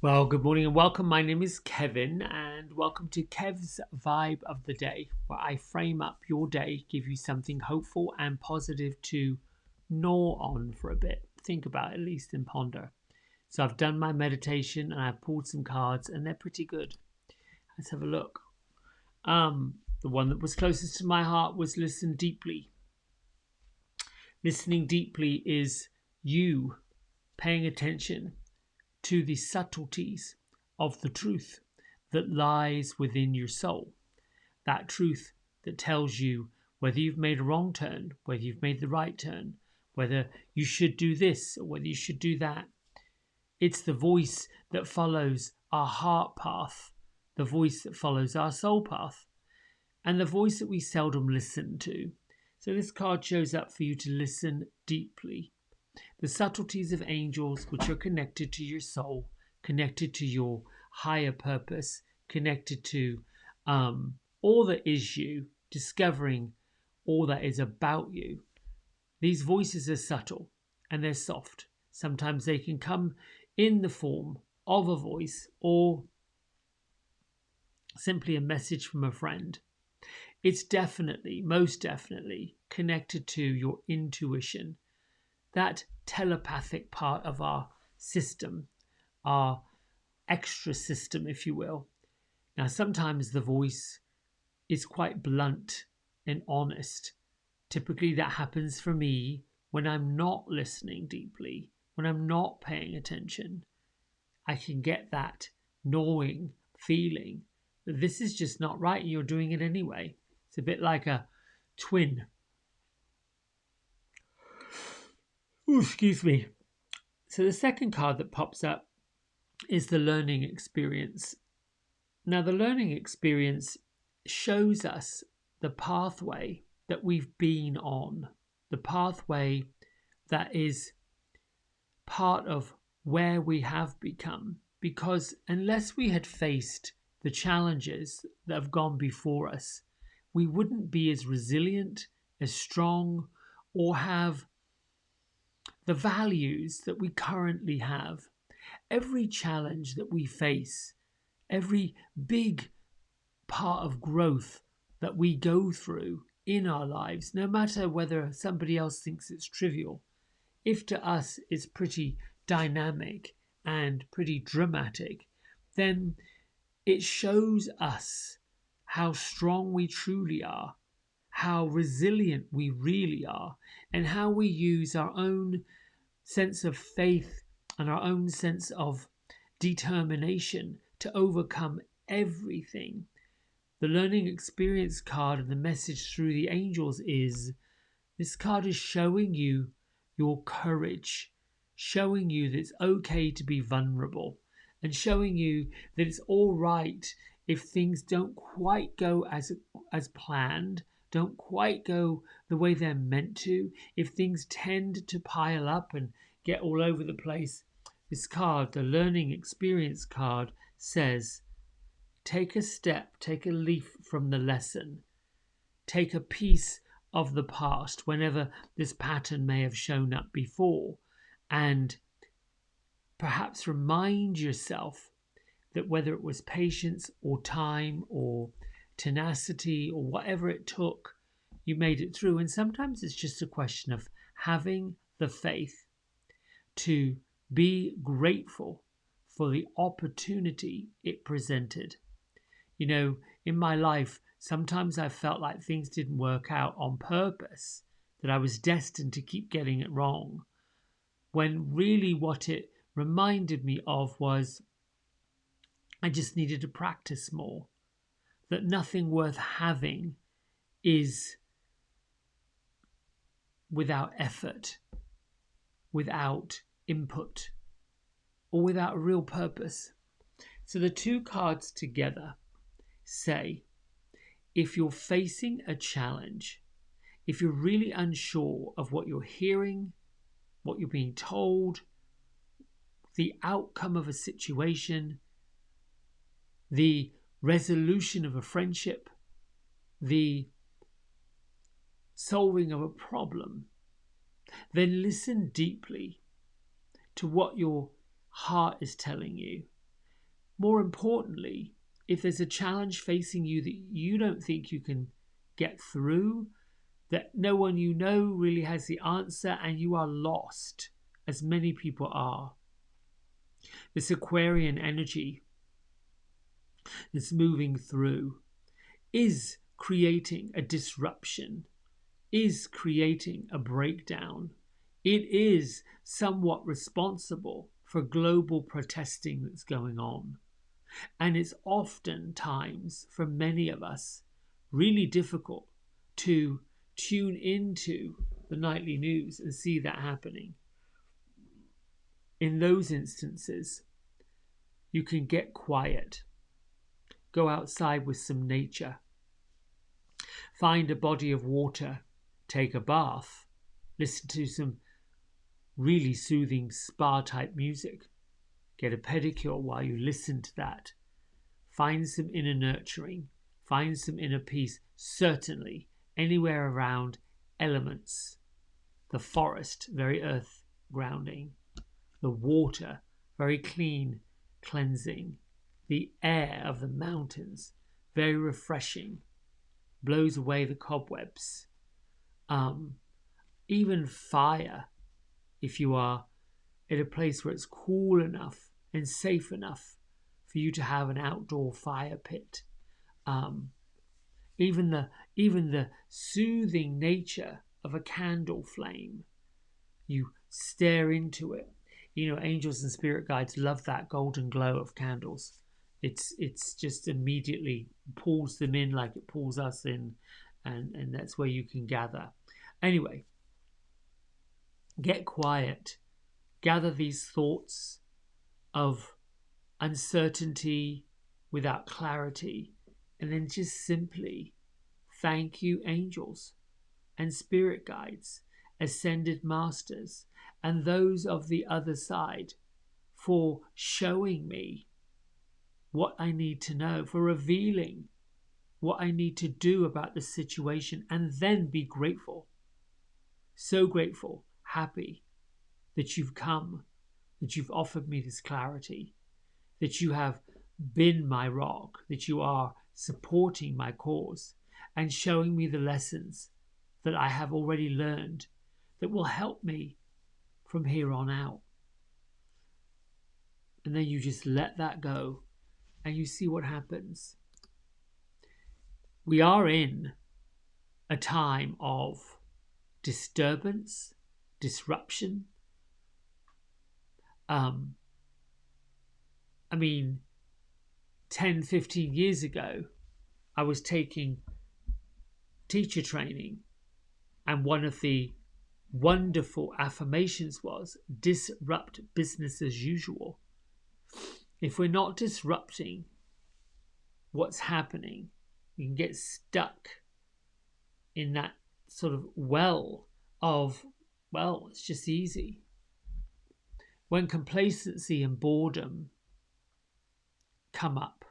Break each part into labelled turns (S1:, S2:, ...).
S1: Well, good morning and welcome. My name is Kevin, and welcome to Kev's Vibe of the Day, where I frame up your day, give you something hopeful and positive to gnaw on for a bit. Think about at least and ponder. So, I've done my meditation and I've pulled some cards, and they're pretty good. Let's have a look. The one that was closest to my heart was listen deeply. Listening deeply is you paying attention to the subtleties of the truth that lies within your soul. That truth that tells you whether you've made a wrong turn, whether you've made the right turn, whether you should do this or whether you should do that. It's the voice that follows our heart path, the voice that follows our soul path, and the voice that we seldom listen to. So this card shows up for you to listen deeply. The subtleties of angels, which are connected to your soul, connected to your higher purpose, connected to all that is you, discovering all that is about you. These voices are subtle and they're soft. Sometimes they can come in the form of a voice or simply a message from a friend. It's definitely, most definitely, connected to your intuition, that telepathic part of our system, our extra system, if you will. Now, sometimes the voice is quite blunt and honest. Typically, that happens for me when I'm not listening deeply, when I'm not paying attention. I can get that gnawing feeling that this is just not right and you're doing it anyway. It's a bit like a twin. Ooh, excuse me. So the second card that pops up is the learning experience. Now, the learning experience shows us the pathway that we've been on, the pathway that is part of where we have become. Because unless we had faced the challenges that have gone before us, we wouldn't be as resilient, as strong, or have the values that we currently have. Every challenge that we face, every big part of growth that we go through in our lives, no matter whether somebody else thinks it's trivial, if to us it's pretty dynamic and pretty dramatic, then it shows us how strong we truly are, how resilient we really are, and how we use our own sense of faith and our own sense of determination to overcome everything. The learning experience card and the message through the angels is this card is showing you your courage, showing you that it's okay to be vulnerable, and showing you that it's all right if things don't quite go as planned, don't quite go the way they're meant to, if things tend to pile up and get all over the place. This card, the learning experience card, says take a step, take a leaf from the lesson, take a piece of the past whenever this pattern may have shown up before, and perhaps remind yourself that whether it was patience or time or tenacity or whatever it took, you made it through. And sometimes it's just a question of having the faith to be grateful for the opportunity it presented. You know, in my life, sometimes I felt like things didn't work out on purpose, that I was destined to keep getting it wrong, when really what it reminded me of was I just needed to practice more, that nothing worth having is without effort, without input, or without a real purpose. So the two cards together say if you're facing a challenge, if you're really unsure of what you're hearing, what you're being told, the outcome of a situation, the resolution of a friendship, the solving of a problem, then listen deeply to what your heart is telling you. more importantly, if there's a challenge facing you that you don't think you can get through, that no one you know really has the answer, and you are lost, as many people are, this Aquarian energy that's moving through is creating a disruption, is creating a breakdown. It is somewhat responsible for global protesting that's going on. And it's oftentimes, for many of us, really difficult to tune into the nightly news and see that happening. In those instances, you can get quiet, go outside with some nature, find a body of water, take a bath, listen to some really soothing spa type music, get a pedicure while you listen to that, find some inner nurturing, find some inner peace, certainly anywhere around elements, the forest, very earth grounding, the water, very clean, cleansing, the air of the mountains, very refreshing, blows away the cobwebs. Even fire, if you are at a place where it's cool enough and safe enough for you to have an outdoor fire pit. Even the soothing nature of a candle flame. You stare into it. You know, angels and spirit guides love that golden glow of candles. It's just immediately pulls them in like it pulls us in, and that's where you can gather. Anyway, get quiet. Gather these thoughts of uncertainty without clarity, and then just simply thank you, angels and spirit guides, ascended masters, and those of the other side, for showing me what I need to know, for revealing what I need to do about the situation, and then be grateful. So grateful, happy that you've come, that you've offered me this clarity, that you have been my rock, that you are supporting my cause and showing me the lessons that I have already learned that will help me from here on out. And then you just let that go and you see what happens. We are in a time of disturbance, disruption. 10, 15 years ago, I was taking teacher training, and one of the wonderful affirmations was disrupt business as usual. If we're not disrupting what's happening, we can get stuck in that sort of well of, well, it's just easy. When complacency and boredom come up,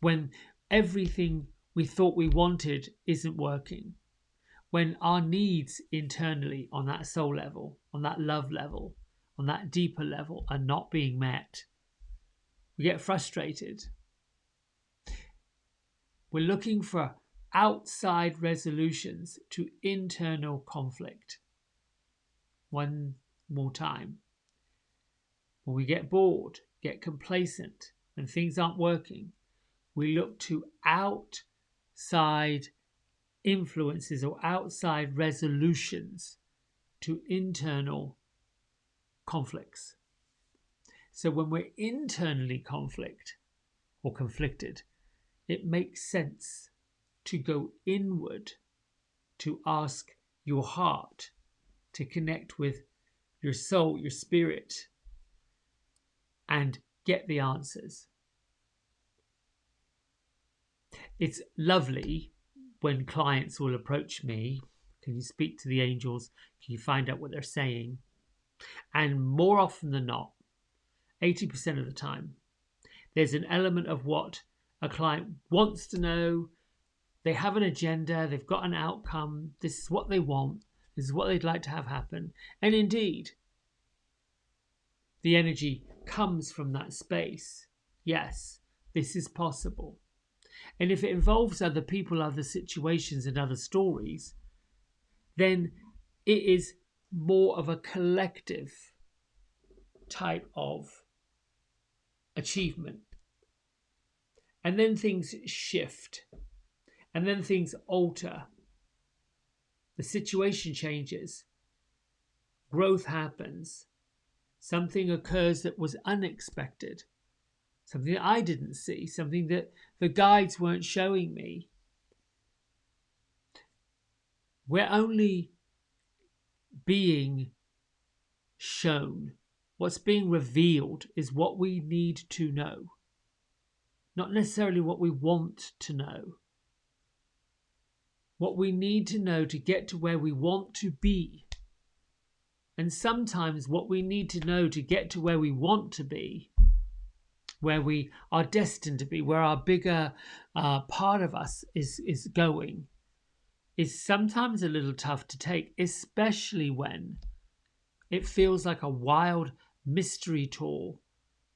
S1: when everything we thought we wanted isn't working, when our needs internally on that soul level, on that love level, on that deeper level are not being met, we get frustrated. We're looking for outside resolutions to internal conflict. One more time. When we get bored, get complacent, and things aren't working, we look to outside influences or outside resolutions to internal conflicts. So when we're internally conflicted, it makes sense to go inward, to ask your heart, to connect with your soul, your spirit, and get the answers. It's lovely when clients will approach me. Can you speak to the angels? Can you find out what they're saying? And more often than not, 80% of the time, there's an element of what a client wants to know. They have an agenda, they've got an outcome, this is what they want, this is what they'd like to have happen. And indeed, the energy comes from that space. yes, this is possible. And if it involves other people, other situations, and other stories, then it is more of a collective type of achievement. And then things shift, and then things alter. The situation changes, growth happens, something occurs that was unexpected, something that I didn't see, something that the guides weren't showing me. We're only being shown. What's being revealed is what we need to know, not necessarily what we want to know. What we need to know to get to where we want to be. And sometimes what we need to know to get to where we want to be, where we are destined to be, where our bigger part of us is going, is sometimes a little tough to take, especially when it feels like a wild mystery tour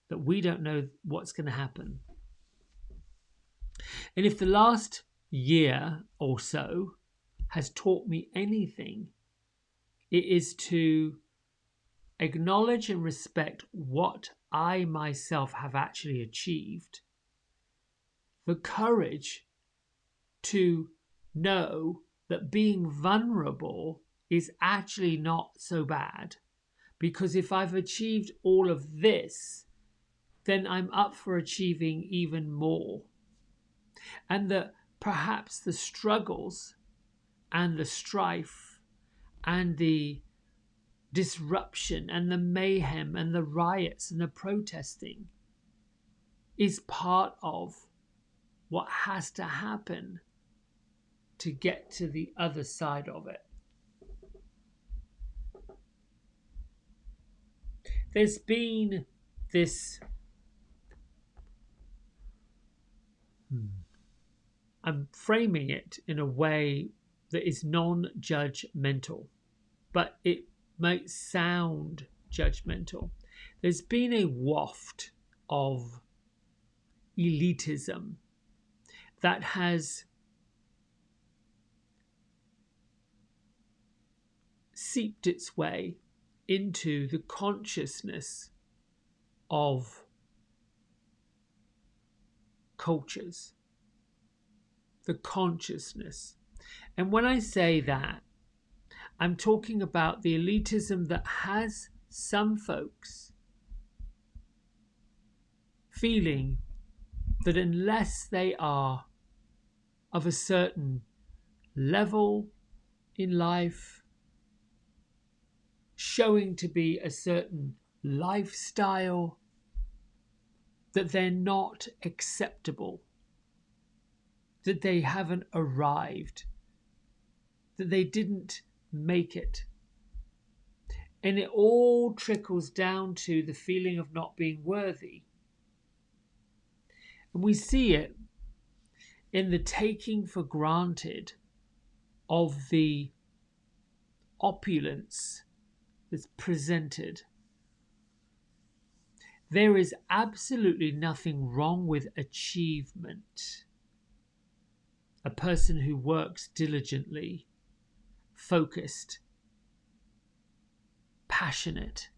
S1: that we don't know what's going to happen. And if the last year or so has taught me anything, it is to acknowledge and respect what I myself have actually achieved, the courage to know that being vulnerable is actually not so bad, because if I've achieved all of this, then I'm up for achieving even more. And that perhaps the struggles and the strife and the disruption and the mayhem and the riots and the protesting is part of what has to happen to get to the other side of it. There's been this I'm framing it in a way that is non-judgmental, but it might sound judgmental. There's been a waft of elitism that has seeped its way into the consciousness of cultures, the consciousness. And when I say that, I'm talking about the elitism that has some folks feeling that unless they are of a certain level in life, showing to be a certain lifestyle, that they're not acceptable, that they haven't arrived, that they didn't make it. And it all trickles down to the feeling of not being worthy. And we see it in the taking for granted of the opulence that's presented. There is absolutely nothing wrong with achievement. A person who works diligently, focused, passionate,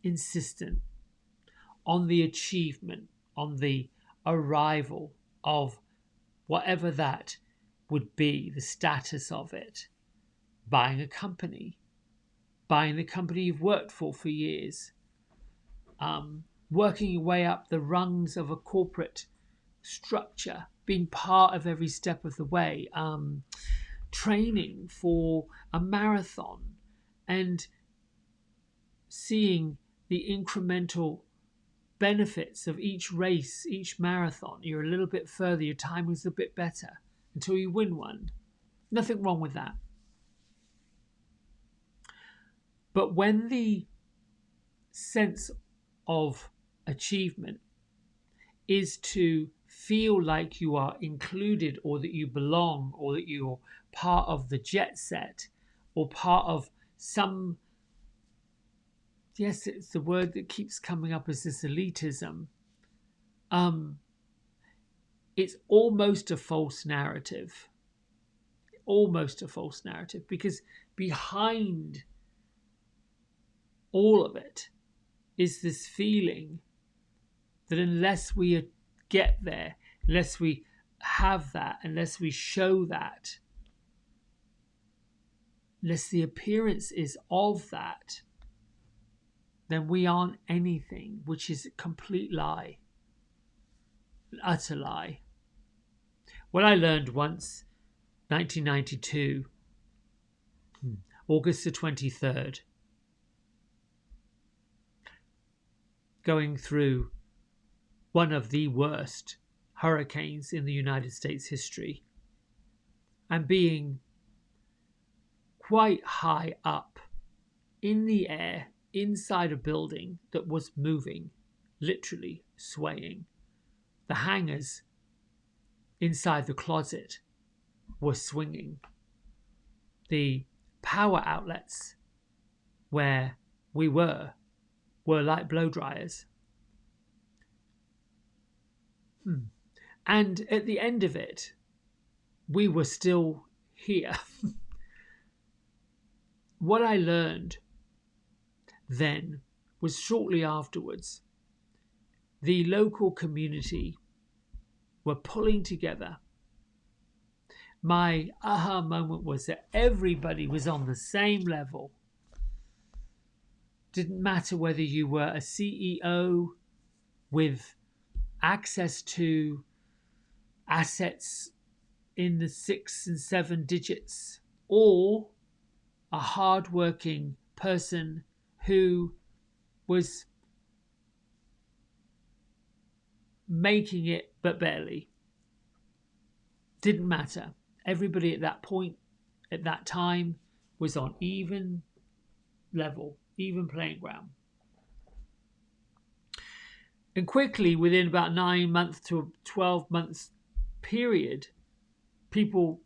S1: insistent on the achievement, on the arrival of whatever that would be, the status of it. Buying a company, buying the company you've worked for years, working your way up the rungs of a corporate structure, being part of every step of the way, training for a marathon and seeing the incremental benefits of each race, each marathon. You're a little bit further, your timing's a bit better until you win one. Nothing wrong with that. But when the sense of achievement is to feel like you are included, or that you belong, or that you're part of the jet set, or part of some, yes, it's the word that keeps coming up, as this elitism, it's almost a false narrative. Almost a false narrative, because behind all of it is this feeling that unless we get there, unless we have that, unless we show that, unless the appearance is of that, then we aren't anything, which is a complete lie, an utter lie. What I learned once, 1992, August the 23rd, going through one of the worst hurricanes in the United States history, and being quite high up in the air inside a building that was moving, literally swaying. The hangers inside the closet were swinging. The power outlets where we were like blow dryers. And at the end of it, we were still here. What I learned then was shortly afterwards, the local community were pulling together. My aha moment was that everybody was on the same level. Didn't matter whether you were a CEO with access to assets in the 6 and 7 digits, or a hard-working person who was making it but barely. Didn't matter. Everybody at that point, at that time, was on even level, even playing ground. And quickly, within about 9 months to 12 months period, people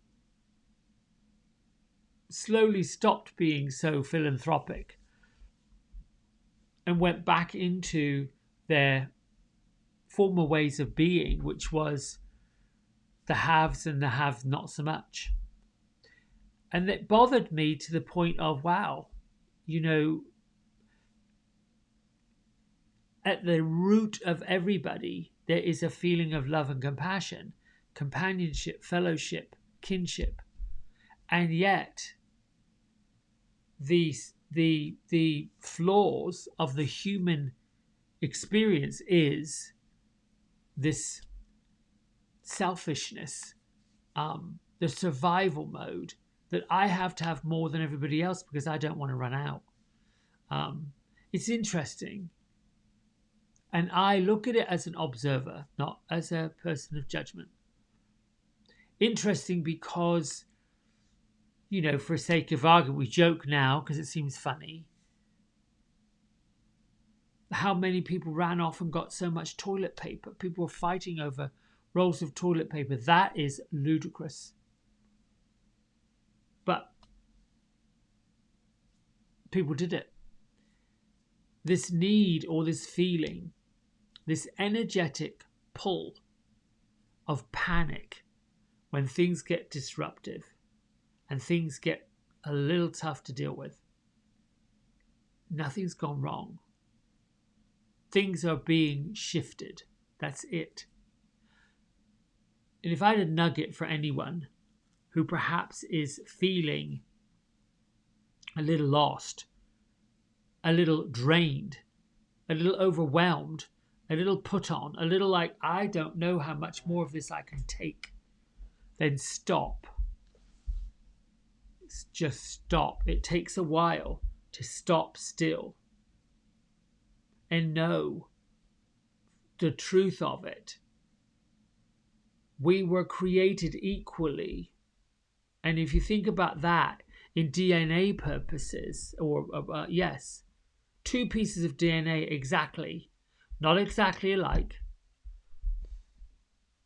S1: slowly stopped being so philanthropic and went back into their former ways of being, which was the haves and the have not so much. And it bothered me to the point of, wow, you know, at the root of everybody, there is a feeling of love and compassion, companionship, fellowship, kinship. And yet, the flaws of the human experience is this selfishness, the survival mode, that I have to have more than everybody else because I don't want to run out. It's interesting. And I look at it as an observer, not as a person of judgment. Interesting because, you know, for sake of argument, we joke now because it seems funny. How many people ran off and got so much toilet paper? People were fighting over rolls of toilet paper. That is ludicrous. But people did it. This need or this feeling, this energetic pull of panic when things get disruptive and things get a little tough to deal with. Nothing's gone wrong. Things are being shifted. That's it. And if I had a nugget for anyone who perhaps is feeling a little lost, a little drained, a little overwhelmed, a little put on, a little like, I don't know how much more of this I can take, then stop. Just stop. It takes a while to stop still and know the truth of it. We were created equally. And if you think about that in DNA purposes, or yes, 2 pieces of DNA exactly, not exactly alike,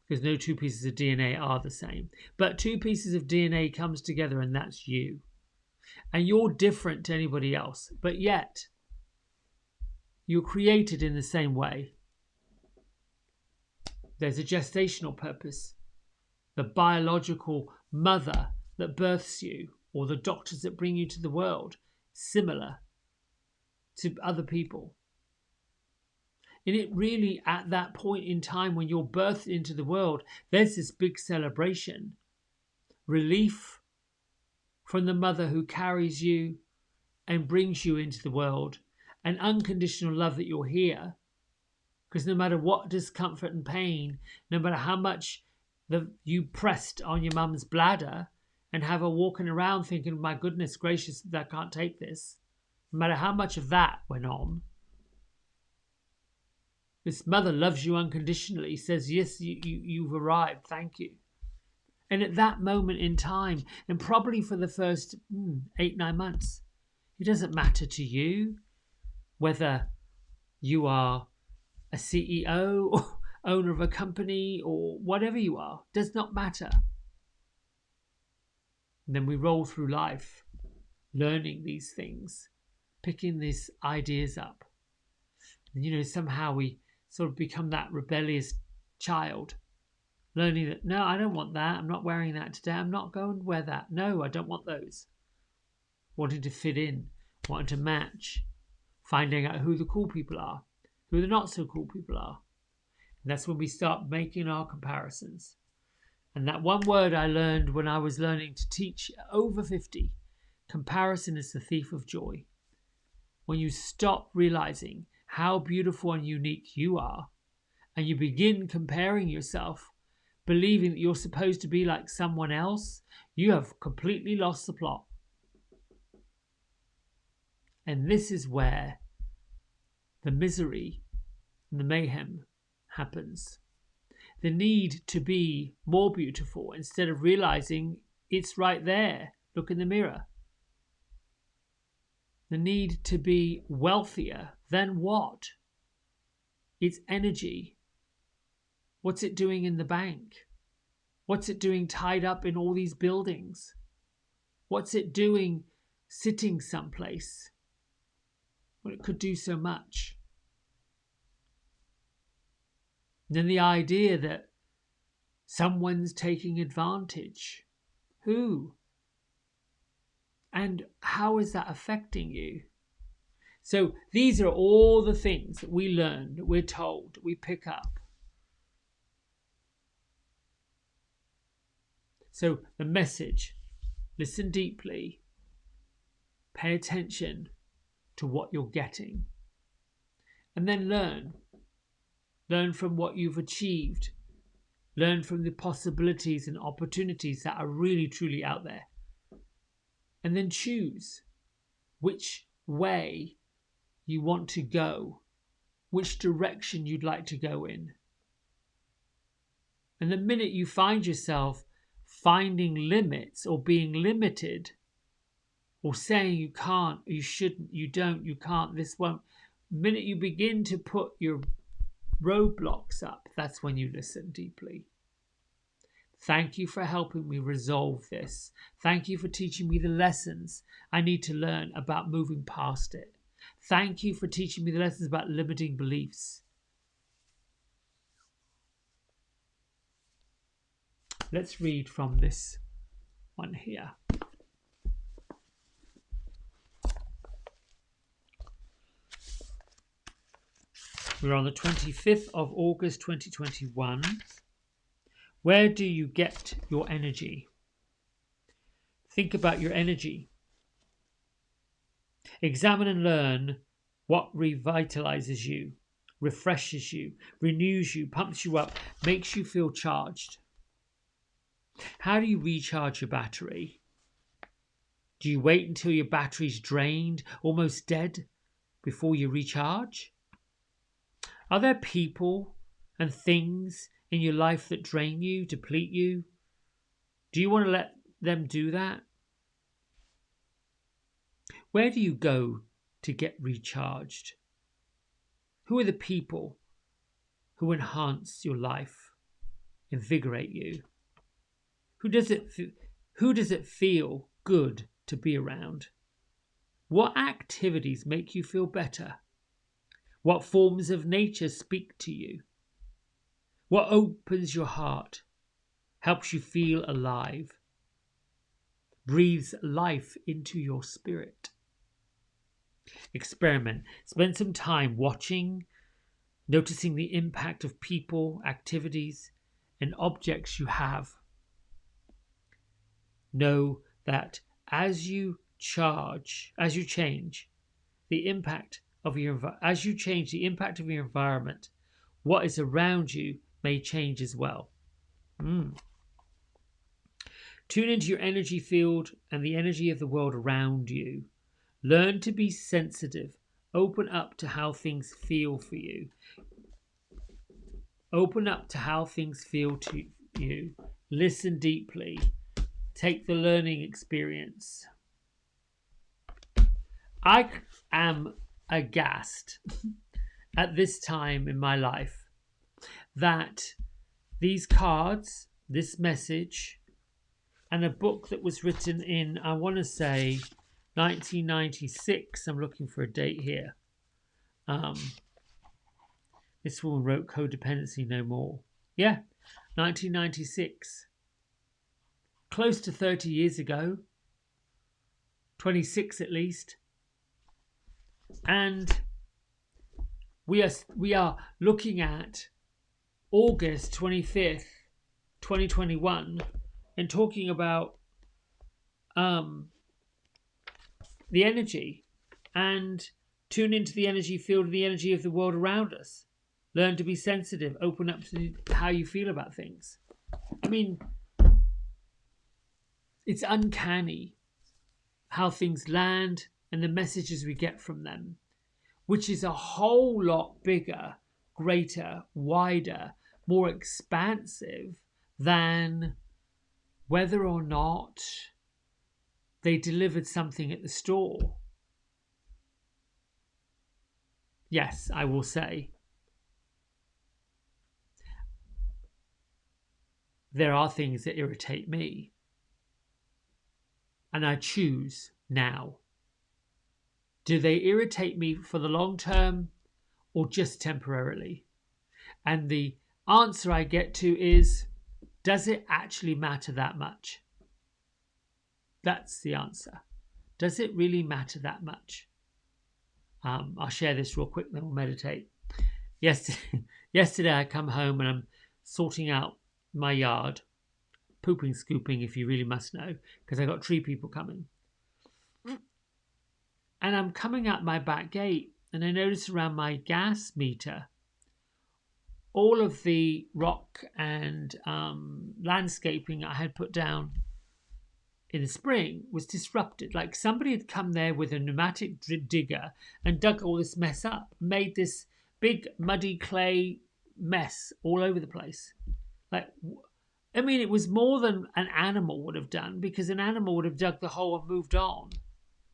S1: because no 2 pieces of DNA are the same, but 2 pieces of DNA comes together and that's you. And you're different to anybody else, but yet you're created in the same way. There's a gestational purpose. The biological mother that births you, or the doctors that bring you to the world, similar to other people. And it really, at that point in time when you're birthed into the world, there's this big celebration. Relief from the mother who carries you and brings you into the world. And unconditional love that you're here. Because no matter what discomfort and pain, no matter how much you pressed on your mum's bladder and have her walking around thinking, my goodness gracious, I can't take this. No matter how much of that went on, this mother loves you unconditionally, says, yes, you've arrived, thank you. And at that moment in time, and probably for the first 8-9 months, it doesn't matter to you whether you are a CEO or owner of a company or whatever you are, does not matter. And then we roll through life, learning these things, picking these ideas up. And somehow we sort of become that rebellious child, learning that, no, I don't want that. I'm not wearing that today. I'm not going to wear that. No, I don't want those. Wanting to fit in, wanting to match, finding out who the cool people are, who the not so cool people are. And that's when we start making our comparisons. And that one word I learned when I was learning to teach over 50, comparison is the thief of joy. When you stop realizing how beautiful and unique you are, and you begin comparing yourself, believing that you're supposed to be like someone else, you have completely lost the plot. And this is where the misery and the mayhem happens. The need to be more beautiful instead of realizing it's right there. Look in the mirror. The need to be wealthier than what? It's energy. What's it doing in the bank? What's it doing tied up in all these buildings? What's it doing sitting someplace? Well, it could do so much. Then the idea that someone's taking advantage. Who? And how is that affecting you? So these are all the things that we learn, that we're told, that we pick up. So the message, listen deeply, pay attention to what you're getting, and then learn. Learn from what you've achieved. Learn from the possibilities and opportunities that are really, truly out there. And then choose which way you want to go, which direction you'd like to go in. And the minute you find yourself finding limits or being limited, or saying you can't, you shouldn't, you don't, you can't, this won't, the minute you begin to put your roadblocks up, that's when you listen deeply. Thank you for helping me resolve this. Thank you for teaching me the lessons I need to learn about moving past it. Thank you for teaching me the lessons about limiting beliefs. Let's read from this one here. We're on the 25th of August 2021. Where do you get your energy? Think about your energy. Examine and learn what revitalizes you, refreshes you, renews you, pumps you up, makes you feel charged. How do you recharge your battery? Do you wait until your battery's drained, almost dead, before you recharge? Are there people and things in your life that drain you, deplete you? Do you want to let them do that? Where do you go to get recharged? Who are the people who enhance your life, invigorate you? Who does it feel good to be around? What activities make you feel better? What forms of nature speak to you? What opens your heart, helps you feel alive, breathes life into your spirit. Experiment. Spend some time watching, noticing the impact of people, activities, and objects you have. Know that as you change the impact of as you change the impact of your environment, what is around you may change as well. Tune into your energy field and the energy of the world around you. Learn to be sensitive. Open up to how things feel for you. Open up to how things feel to you. Listen deeply. Take the learning experience. I am aghast at this time in my life that these cards, this message, and a book that was written in, I want to say, 1996. I'm looking for a date here. This woman wrote Codependency No More. Yeah, 1996. Close to 30 years ago. 26 at least. And we are looking at August 25th, 2021, and talking about the energy, and tune into the energy field and the energy of the world around us. Learn to be sensitive. Open up to how you feel about things. I mean, it's uncanny how things land and the messages we get from them, which is a whole lot bigger, greater, wider, more expansive than whether or not they delivered something at the store. Yes, I will say, there are things that irritate me, and I choose now. Do they irritate me for the long term or just temporarily? And the answer I get to is, does it actually matter that much? That's the answer. Does it really matter that much? I'll share this real quick, then we'll meditate. Yesterday I come home and I'm sorting out my yard, pooping, scooping, if you really must know, because I got tree people coming. And I'm coming out my back gate, and I notice around my gas meter, all of the rock and landscaping I had put down in the spring was disrupted. Like somebody had come there with a pneumatic digger and dug all this mess up, made this big muddy clay mess all over the place. Like, I mean, it was more than an animal would have done, because an animal would have dug the hole and moved on.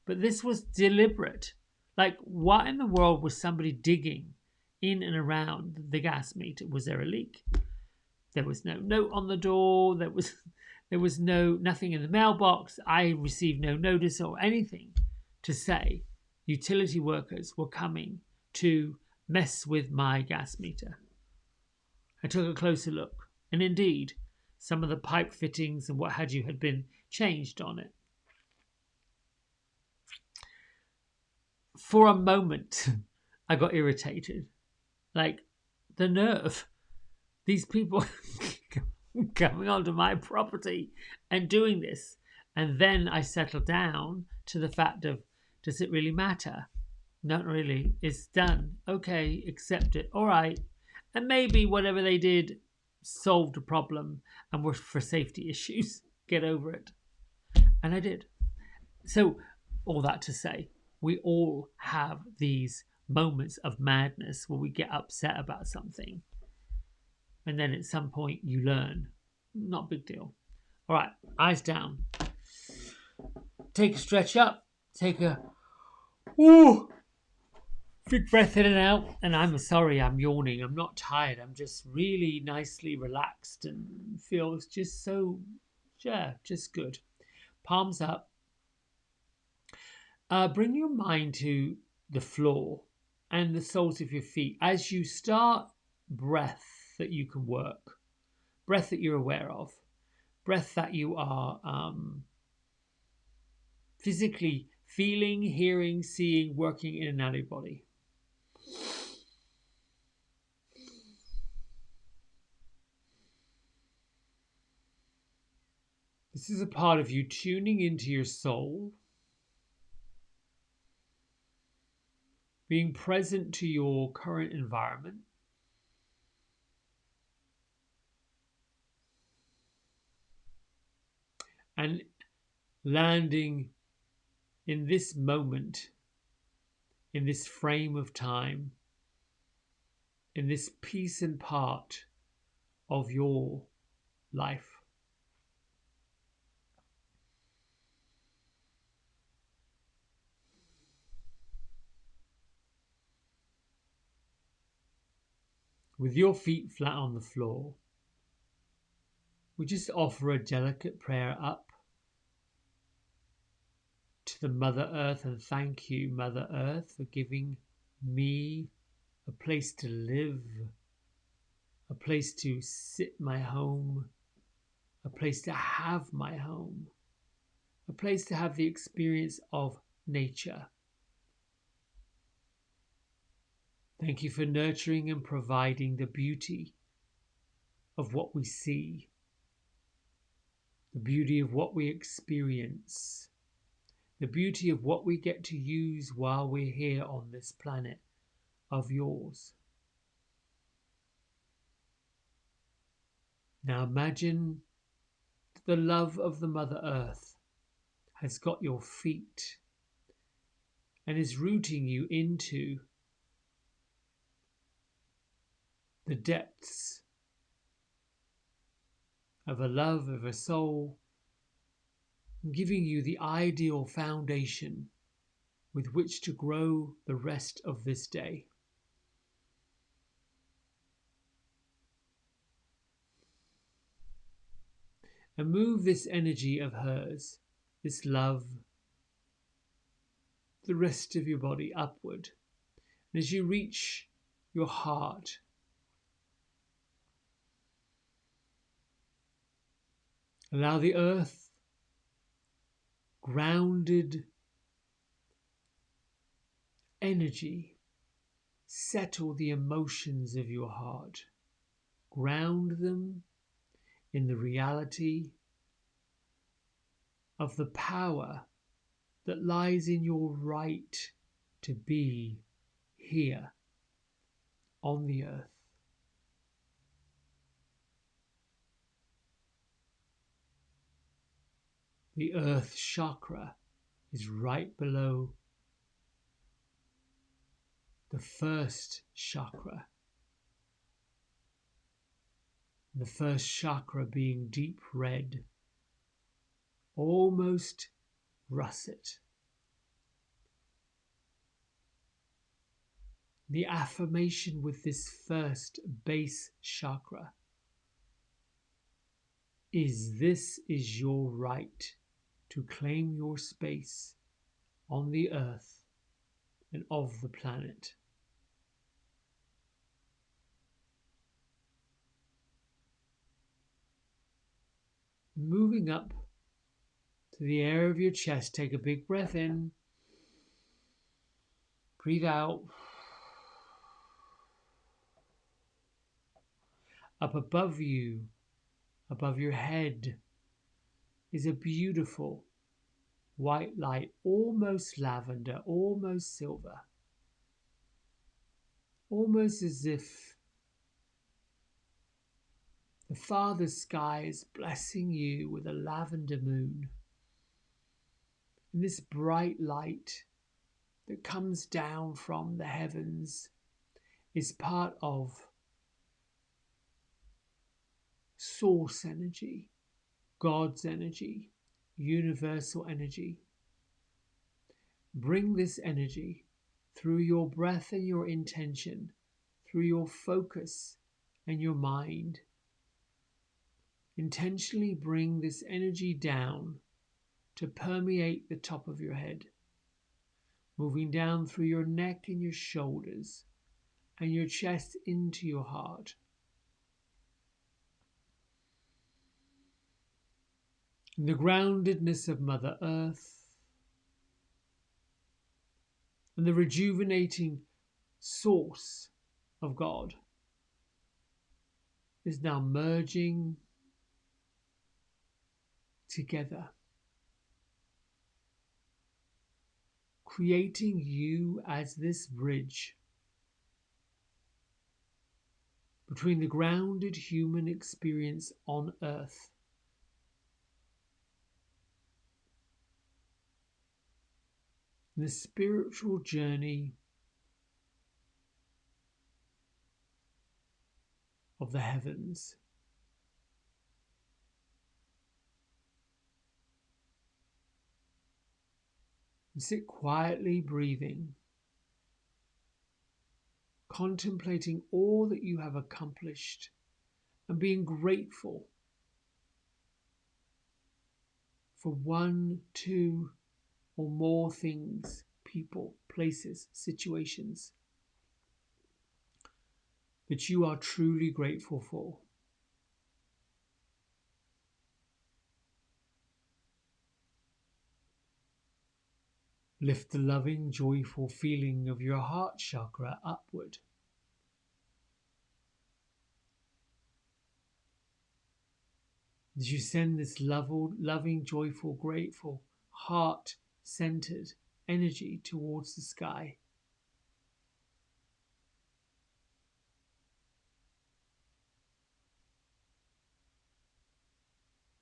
S1: But this was deliberate. Like, what in the world was somebody digging in and around the gas meter? Was there a leak? There was no note on the door. There was nothing in the mailbox. I received no notice or anything to say utility workers were coming to mess with my gas meter. I took a closer look, and indeed, some of the pipe fittings and what had you had been changed on it. For a moment, I got irritated. Like, the nerve. These people coming onto my property and doing this. And then I settled down to the fact of, does it really matter? Not really. It's done. Okay, accept it. All right. And maybe whatever they did solved a problem and were for safety issues. Get over it. And I did. So, all that to say, we all have these moments of madness where we get upset about something. And then at some point you learn. Not a big deal. All right, eyes down. Take a stretch up. Take a big breath in and out. And I'm sorry I'm yawning. I'm not tired. I'm just really nicely relaxed and feels just so, just good. Palms up. Bring your mind to the floor and the soles of your feet. As you start breath breath that you can work, breath that you're aware of, breath that you are physically feeling, hearing, seeing, working in and out of your body. This is a part of you tuning into your soul, being present to your current environment, and landing in this moment, in this frame of time, in this piece and part of your life. With your feet flat on the floor, we just offer a delicate prayer up to the Mother Earth and thank you, Mother Earth, for giving me a place to live, a place to sit my home, a place to have my home, a place to have the experience of nature. Thank you for nurturing and providing the beauty of what we see, the beauty of what we experience, the beauty of what we get to use while we're here on this planet of yours. Now imagine the love of the Mother Earth has got your feet and is rooting you into the depths of a love of a soul, giving you the ideal foundation with which to grow the rest of this day. And move this energy of hers, this love, the rest of your body upward. And as you reach your heart, allow the earth, grounded energy, settle the emotions of your heart. Ground them in the reality of the power that lies in your right to be here on the earth. The Earth Chakra is right below the First Chakra. The First Chakra being deep red, almost russet. The affirmation with this first base chakra is this is your right to claim your space on the earth and of the planet. Moving up to the area of your chest, take a big breath in, breathe out. Up above you, above your head, is a beautiful white light, almost lavender, almost silver, almost as if the Father Sky is blessing you with a lavender moon. And this bright light that comes down from the heavens is part of source energy, God's energy, universal energy. Bring this energy through your breath and your intention, through your focus and your mind. Intentionally bring this energy down to permeate the top of your head, moving down through your neck and your shoulders and your chest into your heart. in the groundedness of Mother Earth, and the rejuvenating source of God is now merging together, creating you as this bridge between the grounded human experience on Earth and the spiritual journey of the heavens. And sit quietly breathing, contemplating all that you have accomplished and being grateful for one, two, or more things, people, places, situations that you are truly grateful for. Lift the loving, joyful feeling of your heart chakra upward. As you send this loving, joyful, grateful, heart-centered energy towards the sky.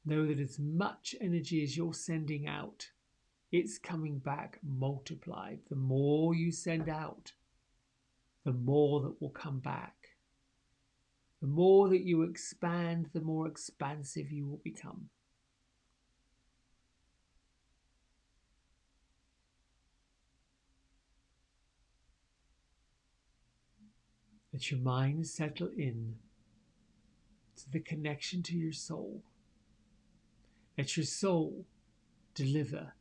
S1: Know that as much energy as you're sending out, it's coming back multiplied. The more you send out, the more that will come back. The more that you expand, the more expansive you will become. Let your mind settle in to the connection to your soul. Let your soul deliver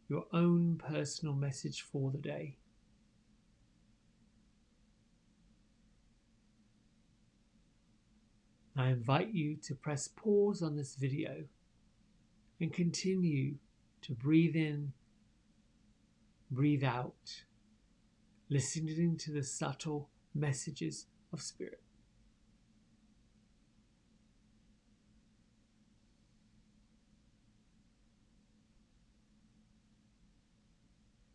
S1: your own personal message for the day. I invite you to press pause on this video and continue to breathe in, breathe out, listening to the subtle messages of spirit.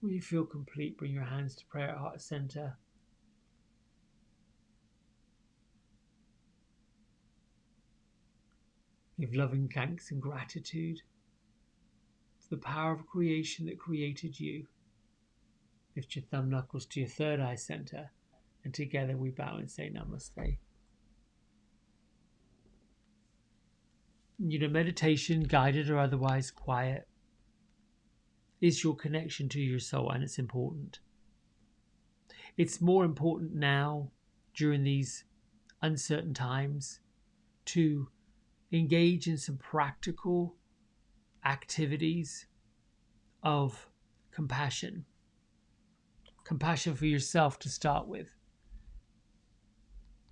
S1: When you feel complete, bring your hands to prayer heart center. Give loving thanks and gratitude to the power of creation that created you. Lift your thumb knuckles to your third eye center, and together we bow and say namaste. Meditation, guided or otherwise, quiet, is your connection to your soul, and it's important. It's more important now, during these uncertain times, to engage in some practical activities of compassion. Compassion for yourself to start with.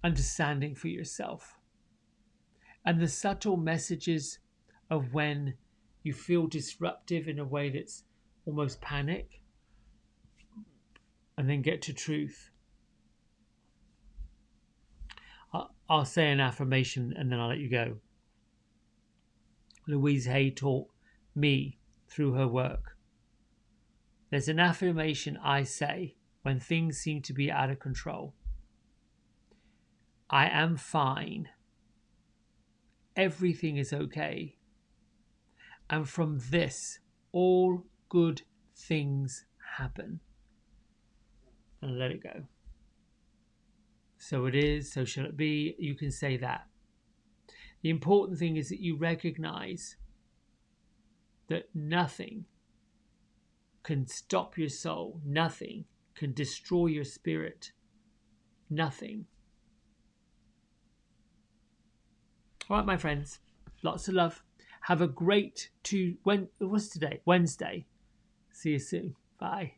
S1: Understanding for yourself. And the subtle messages of when you feel disruptive in a way that's almost panic, and then get to truth. I'll say an affirmation and then I'll let you go. Louise Hay taught me through her work. There's an affirmation I say when things seem to be out of control. I am fine. Everything is okay. And from this, all good things happen. And let it go. So it is, so shall it be. You can say that. The important thing is that you recognize that nothing can stop your soul. Nothing can destroy your spirit. Nothing. All right, my friends. Lots of love. Have a great what's today? Wednesday. See you soon. Bye.